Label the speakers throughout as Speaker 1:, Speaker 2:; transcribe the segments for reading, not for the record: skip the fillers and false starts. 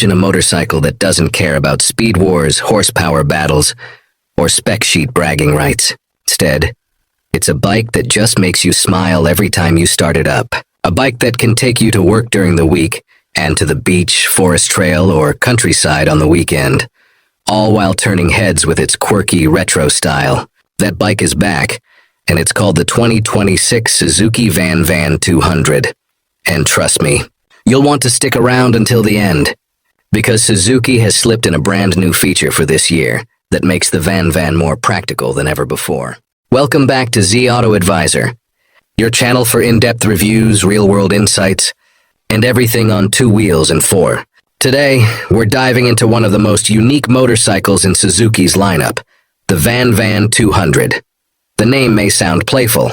Speaker 1: Imagine a motorcycle that doesn't care about speed wars, horsepower battles, or spec sheet bragging rights. Instead, it's a bike that just makes you smile every time you start it up. A bike that can take you to work during the week and to the beach, forest trail, or countryside on the weekend, all while turning heads with its quirky retro style. That bike is back, and it's called the 2026 Suzuki VanVan 200. And trust me, you'll want to stick around until the end, because Suzuki has slipped in a brand new feature for this year that makes the VanVan more practical than ever before. Welcome back to Z Auto Advisor, your channel for in-depth reviews, real-world insights, and everything on two wheels and four. Today, we're diving into one of the most unique motorcycles in Suzuki's lineup, the VanVan 200. The name may sound playful,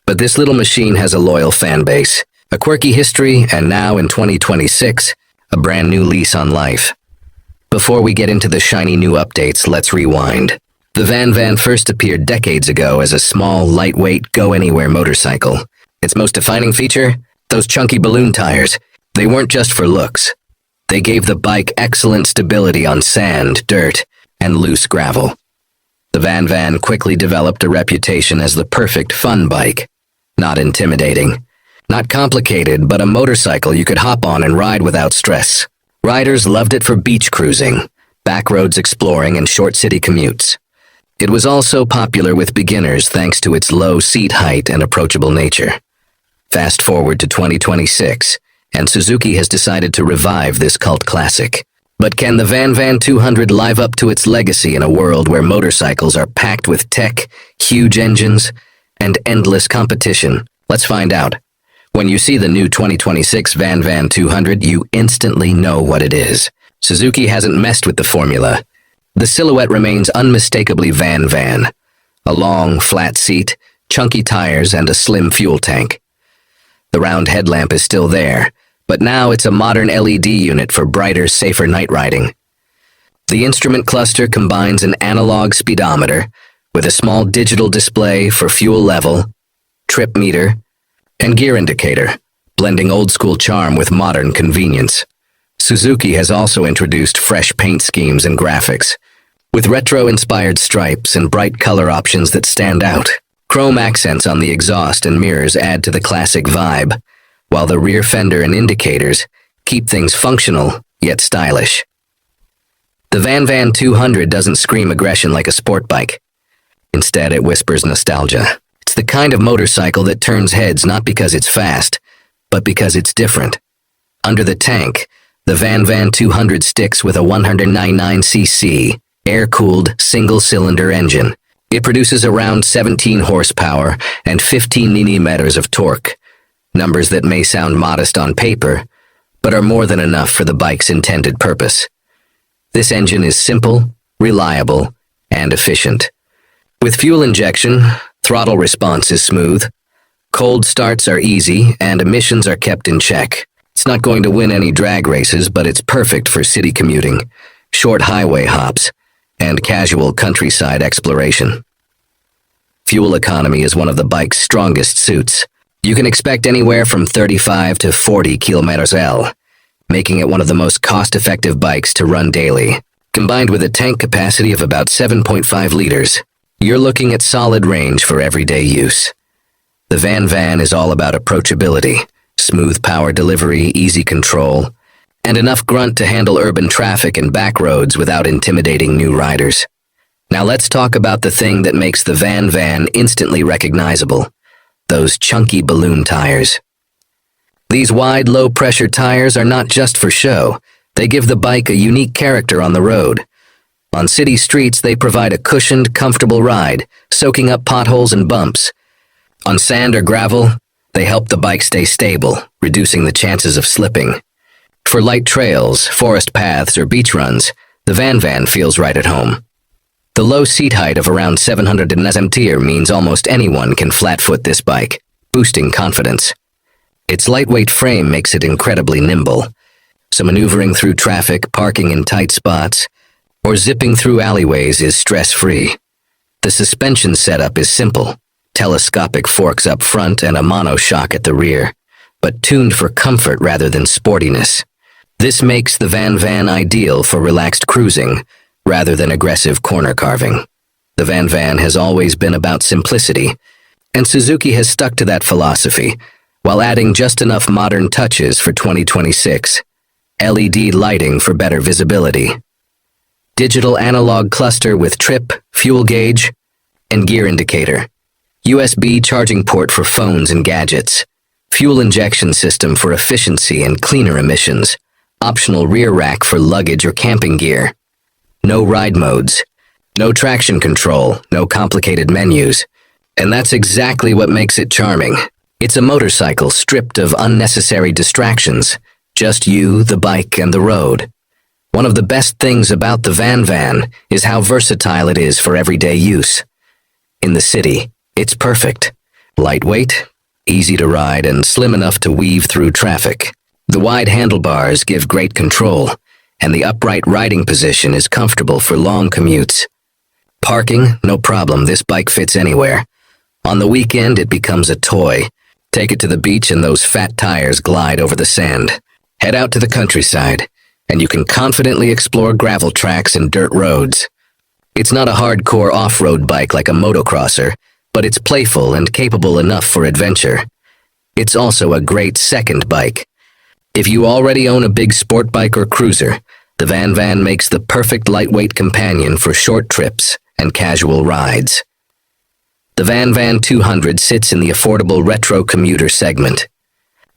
Speaker 1: but this little machine has a loyal fan base, a quirky history, and now in 2026, a brand new lease on life. Before we get into the shiny new updates, let's rewind. The VanVan first appeared decades ago as a small, lightweight, go-anywhere motorcycle. Its most defining feature? Those chunky balloon tires. They weren't just for looks. They gave the bike excellent stability on sand, dirt, and loose gravel. The VanVan quickly developed a reputation as the perfect fun bike. Not intimidating, not complicated, but a motorcycle you could hop on and ride without stress. Riders loved it for beach cruising, backroads exploring, and short city commutes. It was also popular with beginners thanks to its low seat height and approachable nature. Fast forward to 2026, and Suzuki has decided to revive this cult classic. But can the VanVan 200 live up to its legacy in a world where motorcycles are packed with tech, huge engines, and endless competition? Let's find out. When you see the new 2026 VanVan 200, you instantly know what it is. Suzuki hasn't messed with the formula. The silhouette remains unmistakably VanVan. A long, flat seat, chunky tires, and a slim fuel tank. The round headlamp is still there, but now it's a modern LED unit for brighter, safer night riding. The instrument cluster combines an analog speedometer with a small digital display for fuel level, trip meter, and gear indicator, blending old-school charm with modern convenience. Suzuki has also introduced fresh paint schemes and graphics, with retro-inspired stripes and bright color options that stand out. Chrome accents on the exhaust and mirrors add to the classic vibe, while the rear fender and indicators keep things functional yet stylish. The VanVan 200 doesn't scream aggression like a sport bike. Instead, it whispers nostalgia. It's the kind of motorcycle that turns heads not because it's fast, but because it's different. Under the tank, the VanVan 200 sticks with a 199cc, air-cooled, single-cylinder engine. It produces around 17 horsepower and 15 Nm of torque, numbers that may sound modest on paper, but are more than enough for the bike's intended purpose. This engine is simple, reliable, and efficient. With fuel injection, throttle response is smooth, cold starts are easy, and emissions are kept in check. It's not going to win any drag races, but it's perfect for city commuting, short highway hops, and casual countryside exploration. Fuel economy is one of the bike's strongest suits. You can expect anywhere from 35 to 40 km/h, making it one of the most cost-effective bikes to run daily. Combined with a tank capacity of about 7.5 liters, you're looking at solid range for everyday use. The VanVan is all about approachability, smooth power delivery, easy control, and enough grunt to handle urban traffic and back roads without intimidating new riders. Now let's talk about the thing that makes the VanVan instantly recognizable: those chunky balloon tires. These wide, low-pressure tires are not just for show. They give the bike a unique character on the road. On city streets, they provide a cushioned, comfortable ride, soaking up potholes and bumps. On sand or gravel, they help the bike stay stable, reducing the chances of slipping. For light trails, forest paths, or beach runs, the VanVan feels right at home. The low seat height of around 700 cm means almost anyone can flatfoot this bike, boosting confidence. Its lightweight frame makes it incredibly nimble, so maneuvering through traffic, parking in tight spots, or zipping through alleyways is stress-free. The suspension setup is simple: telescopic forks up front and a monoshock at the rear, but tuned for comfort rather than sportiness. This makes the VanVan ideal for relaxed cruising, rather than aggressive corner carving. The VanVan has always been about simplicity, and Suzuki has stuck to that philosophy, while adding just enough modern touches for 2026. LED lighting for better visibility. Digital analog cluster with trip, fuel gauge, and gear indicator. USB charging port for phones and gadgets. Fuel injection system for efficiency and cleaner emissions. Optional rear rack for luggage or camping gear. No ride modes. No traction control, no complicated menus. And that's exactly what makes it charming. It's a motorcycle stripped of unnecessary distractions. Just you, the bike, and the road. One of the best things about the VanVan is how versatile it is for everyday use. In the city, it's perfect. Lightweight, easy to ride, and slim enough to weave through traffic. The wide handlebars give great control, and the upright riding position is comfortable for long commutes. Parking, no problem, this bike fits anywhere. On the weekend, it becomes a toy. Take it to the beach and those fat tires glide over the sand. Head out to the countryside, and you can confidently explore gravel tracks and dirt roads. It's not a hardcore off-road bike like a motocrosser, but it's playful and capable enough for adventure. It's also a great second bike. If you already own a big sport bike or cruiser, the VanVan makes the perfect lightweight companion for short trips and casual rides. The VanVan 200 sits in the affordable retro commuter segment.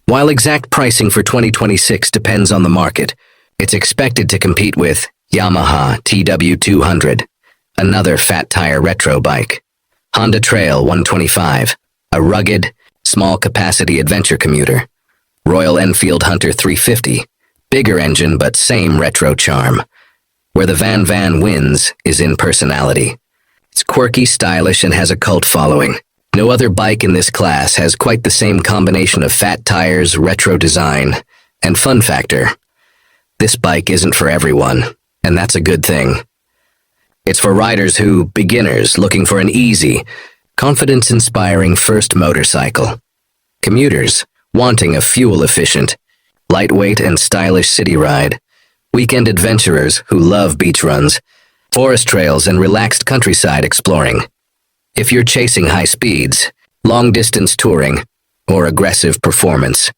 Speaker 1: While exact pricing for 2026 depends on the market, it's expected to compete with Yamaha TW200, another fat tire retro bike, Honda Trail 125, a rugged, small-capacity adventure commuter, Royal Enfield Hunter 350, bigger engine but same retro charm. Where the VanVan wins is in personality. It's quirky, stylish, and has a cult following. No other bike in this class has quite the same combination of fat tires, retro design, and fun factor. This bike isn't for everyone, and that's a good thing. It's for riders beginners looking for an easy, confidence-inspiring first motorcycle. Commuters wanting a fuel-efficient, lightweight, and stylish city ride. Weekend adventurers who love beach runs, forest trails, and relaxed countryside exploring. If you're chasing high speeds, long-distance touring, or aggressive performance,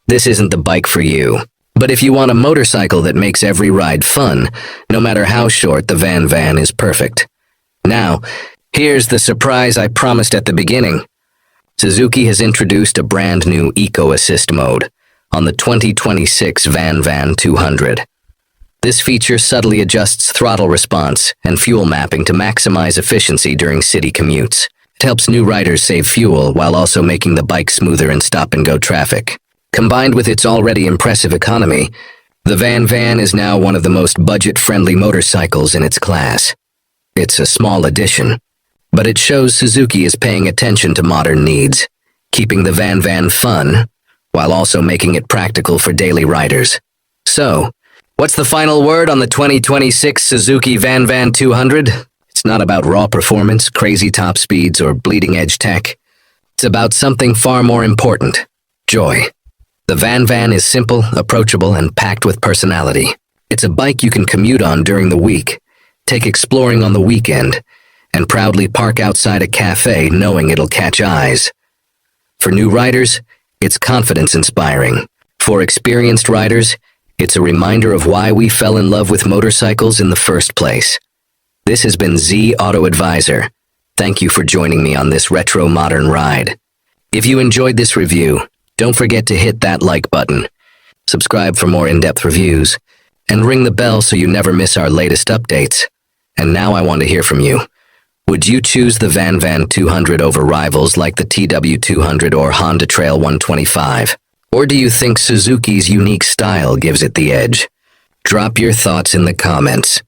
Speaker 1: this isn't the bike for you. But if you want a motorcycle that makes every ride fun, no matter how short, the VanVan is perfect. Now, here's the surprise I promised at the beginning. Suzuki has introduced a brand new Eco Assist mode on the 2026 VanVan 200. This feature subtly adjusts throttle response and fuel mapping to maximize efficiency during city commutes. It helps new riders save fuel while also making the bike smoother in stop-and-go traffic. Combined with its already impressive economy, the VanVan is now one of the most budget-friendly motorcycles in its class. It's a small addition, but it shows Suzuki is paying attention to modern needs, keeping the VanVan fun while also making it practical for daily riders. So, what's the final word on the 2026 Suzuki VanVan 200? It's not about raw performance, crazy top speeds, or bleeding-edge tech. It's about something far more important: joy. The VanVan is simple, approachable, and packed with personality. It's a bike you can commute on during the week, take exploring on the weekend, and proudly park outside a cafe knowing it'll catch eyes. For new riders, it's confidence-inspiring. For experienced riders, it's a reminder of why we fell in love with motorcycles in the first place. This has been Z Auto Advisor. Thank you for joining me on this retro modern ride. If you enjoyed this review, don't forget to hit that like button, subscribe for more in-depth reviews, and ring the bell so you never miss our latest updates. And now I want to hear from you. Would you choose the VanVan 200 over rivals like the TW200 or Honda Trail 125? Or do you think Suzuki's unique style gives it the edge? Drop your thoughts in the comments.